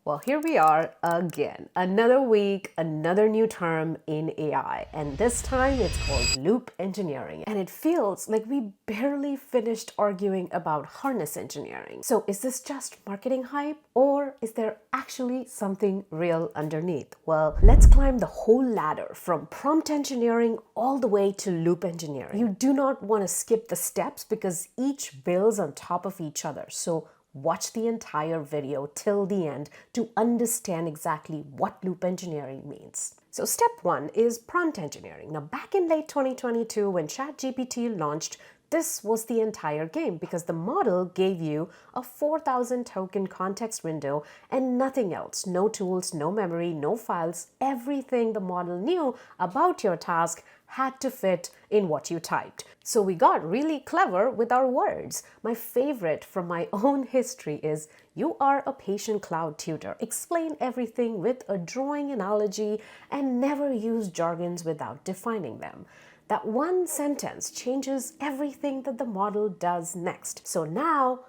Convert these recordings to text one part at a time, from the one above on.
Well, here we are again. Another week, another new term in AI. And this time it's called loop engineering. And it feels like we barely finished arguing about harness engineering. So is this just marketing hype or is there actually something real underneath? Well, let's climb the whole ladder from prompt engineering all the way to loop engineering. You do not want to skip the steps because each builds on top of each other. So watch the entire video till the end to understand exactly what loop engineering means. So step one is prompt engineering. Now, back in late 2022, when ChatGPT launched, this was the entire game because the model gave you a 4,000 token context window and nothing else. No tools, no memory, no files. Everything the model knew about your task had to fit in what you typed. So we got really clever with our words. My favorite from my own history is, you are a patient cloud tutor. Explain everything with a drawing analogy and never use jargons without defining them. That one sentence changes everything that the model does next. So now,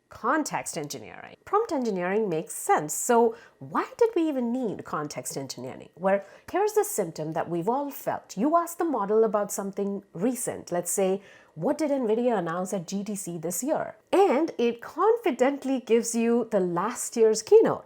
context engineering. Prompt engineering makes sense. So why did we even need context engineering? Well, here's the symptom that we've all felt. You ask the model about something recent. Let's say, what did NVIDIA announce at GTC this year? And it confidently gives you the last year's keynote.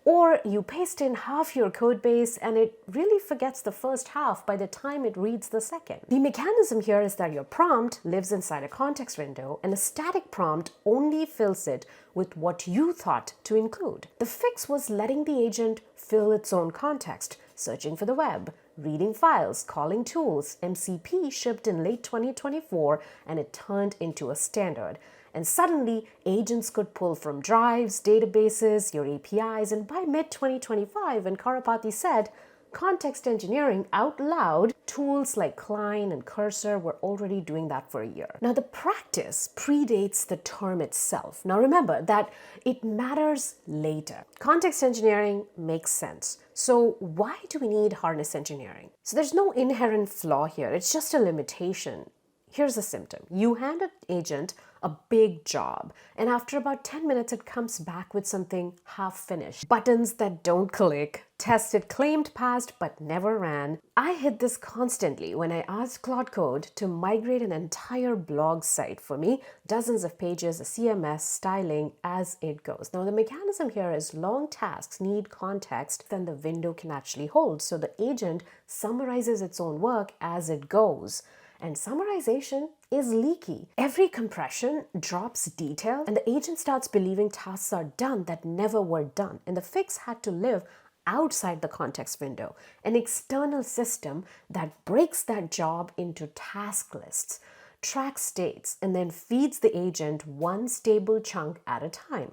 Or you paste in half your code base and it really forgets the first half by the time it reads the second. The mechanism here is that your prompt lives inside a context window and a static prompt only fills it with what you thought to include. The fix was letting the agent fill its own context, searching for the web, reading files, calling tools. MCP shipped in late 2024 and it turned into a standard. And suddenly, agents could pull from drives, databases, your APIs, and by mid-2025, when Karapati said, context engineering out loud, tools like Klein and Cursor were already doing that for a year. Now, the practice predates the term itself. Now, remember that it matters later. Context engineering makes sense. So why do we need harness engineering? So there's no inherent flaw here. It's just a limitation. Here's a symptom. You hand an agent a big job, and after about 10 minutes, it comes back with something half finished. Buttons that don't click, tests it claimed passed but never ran. I hit this constantly when I asked Claude Code to migrate an entire blog site for me, dozens of pages, a CMS, styling, as it goes. Now, the mechanism here is long tasks need context than the window can actually hold. So the agent summarizes its own work as it goes. And summarization is leaky. Every compression drops detail and the agent starts believing tasks are done that never were done. And the fix had to live outside the context window, an external system that breaks that job into task lists, tracks states, and then feeds the agent one stable chunk at a time.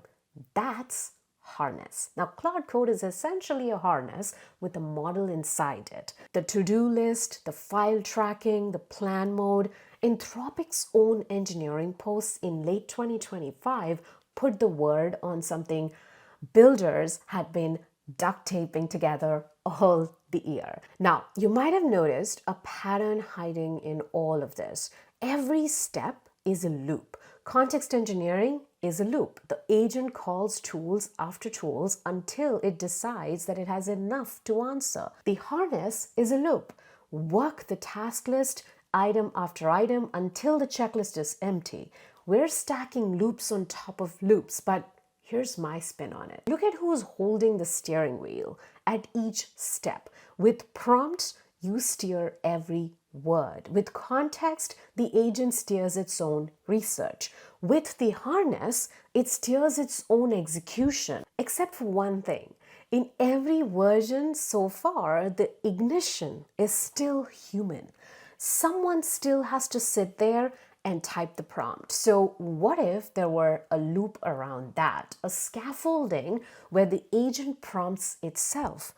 That's harness. Now, Claude Code is essentially a harness with a model inside it. The to-do list, the file tracking, the plan mode. Anthropic's own engineering posts in late 2025 put the word on something builders had been duct taping together all the year. Now, you might have noticed a pattern hiding in all of this. Every step is a loop. Context engineering is a loop. The agent calls tools after tools until it decides that it has enough to answer. The harness is a loop. Work the task list item after item until the checklist is empty. We're stacking loops on top of loops, but here's my spin on it. Look at who's holding the steering wheel at each step. With prompts, you steer every word. With context, the agent steers its own research. With the harness, it steers its own execution. Except for one thing. In every version so far, the ignition is still human. Someone still has to sit there and type the prompt. So what if there were a loop around that, a scaffolding where the agent prompts itself?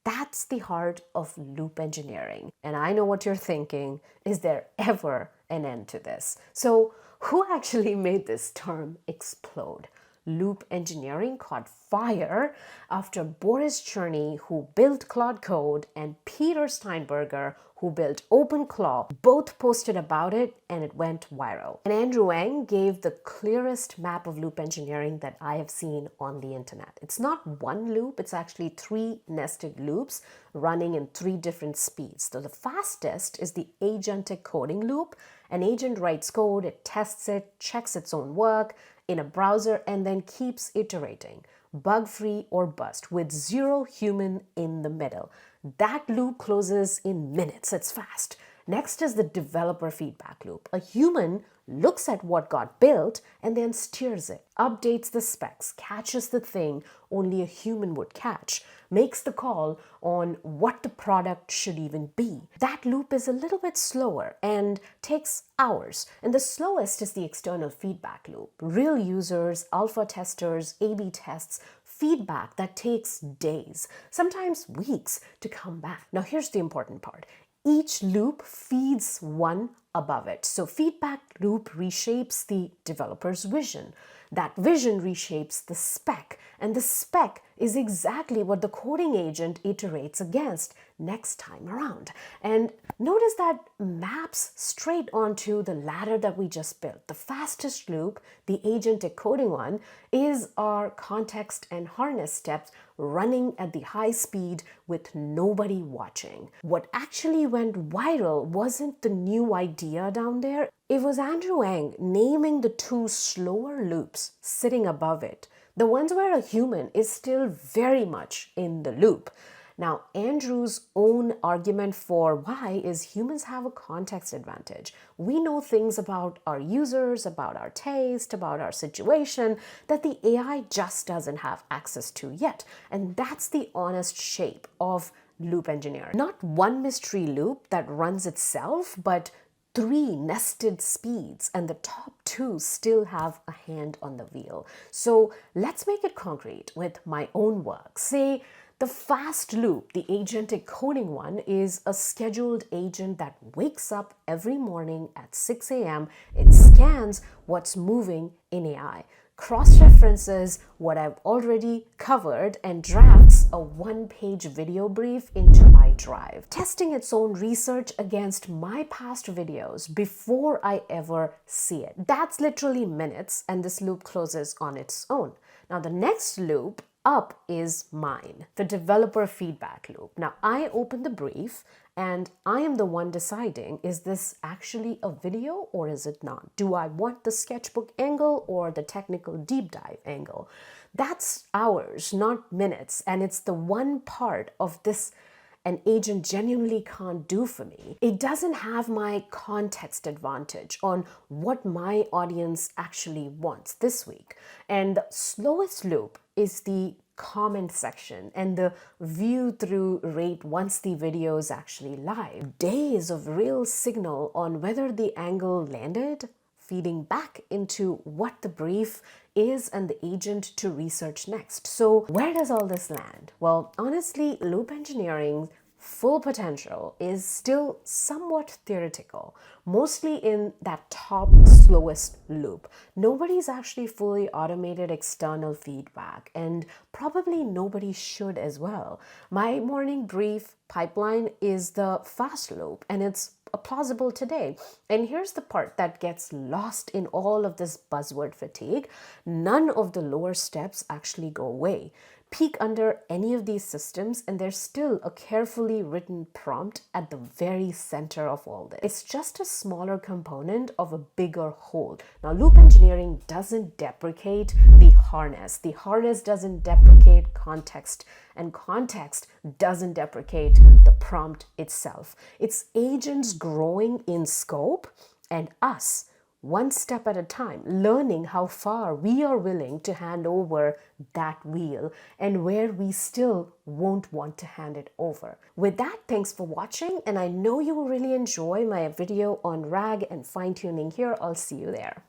That's the heart of loop engineering. And I know what you're thinking. Is there ever an end to this? So who actually made this term explode? loop engineering caught fire after Boris Cherny, who built Claude Code, and Peter Steinberger, who built OpenClaw, both posted about it and it went viral. And Andrew Ng gave the clearest map of loop engineering that I have seen on the internet. It's not one loop, it's actually 3 nested loops running in 3 different speeds. So the fastest is the agentic coding loop. An agent writes code, it tests it, checks its own work in a browser, and then keeps iterating, bug-free or bust, with 0 human in the middle. That loop closes in minutes. It's fast. Next is the developer feedback loop. A human looks at what got built and then steers it, updates the specs, catches the thing only a human would catch, makes the call on what the product should even be. That loop is a little bit slower and takes hours. And the slowest is the external feedback loop. Real users, alpha testers, A/B tests, feedback that takes days, sometimes weeks to come back. Now here's the important part. Each loop feeds one above it. So feedback loop reshapes the developer's vision. That vision reshapes the spec, and the spec is exactly what the coding agent iterates against next time around. And notice that maps straight onto the ladder that we just built. The fastest loop, the agentic coding one, is our context and harness steps running at the high speed with nobody watching. What actually went viral wasn't the new idea down there. It was Andrew Ng naming the 2 slower loops sitting above it, the ones where a human is still very much in the loop. Now, Andrew's own argument for why is humans have a context advantage. We know things about our users, about our taste, about our situation that the AI just doesn't have access to yet. And that's the honest shape of loop engineering. Not one mystery loop that runs itself, but 3 nested speeds, and the top 2 still have a hand on the wheel. So let's make it concrete with my own work. Say the fast loop, the agentic coding one, is a scheduled agent that wakes up every morning at 6 a.m. It scans what's moving in AI, cross-references what I've already covered, and drafts a 1-page video brief into my drive, testing its own research against my past videos before I ever see it. That's literally minutes, and this loop closes on its own. Now the next loop up is mine, the developer feedback loop. Now I open the brief and I am the one deciding, is this actually a video or is it not? Do I want the sketchbook angle or the technical deep dive angle? That's hours, not minutes. And it's the one part of this an agent genuinely can't do for me. It doesn't have my context advantage on what my audience actually wants this week. And the slowest loop is the comment section and the view through rate once the video is actually live. Days of real signal on whether the angle landed, feeding back into what the brief is and the agent to research next. So where does all this land? Well, honestly, loop engineering full potential is still somewhat theoretical, mostly in that top slowest loop. Nobody's actually fully automated external feedback, and probably nobody should as well. My morning brief pipeline is the fast loop, and it's plausible today. And here's the part that gets lost in all of this buzzword fatigue. None of the lower steps actually go away. Peek under any of these systems and there's still a carefully written prompt at the very center of all this. It's just a smaller component of a bigger whole. Now, loop engineering doesn't deprecate the harness. The harness doesn't deprecate context, and context doesn't deprecate the prompt itself. It's agents growing in scope and us one step at a time, learning how far we are willing to hand over that wheel and where we still won't want to hand it over. With that, thanks for watching, and I know you will really enjoy my video on RAG and fine-tuning here. I'll see you there.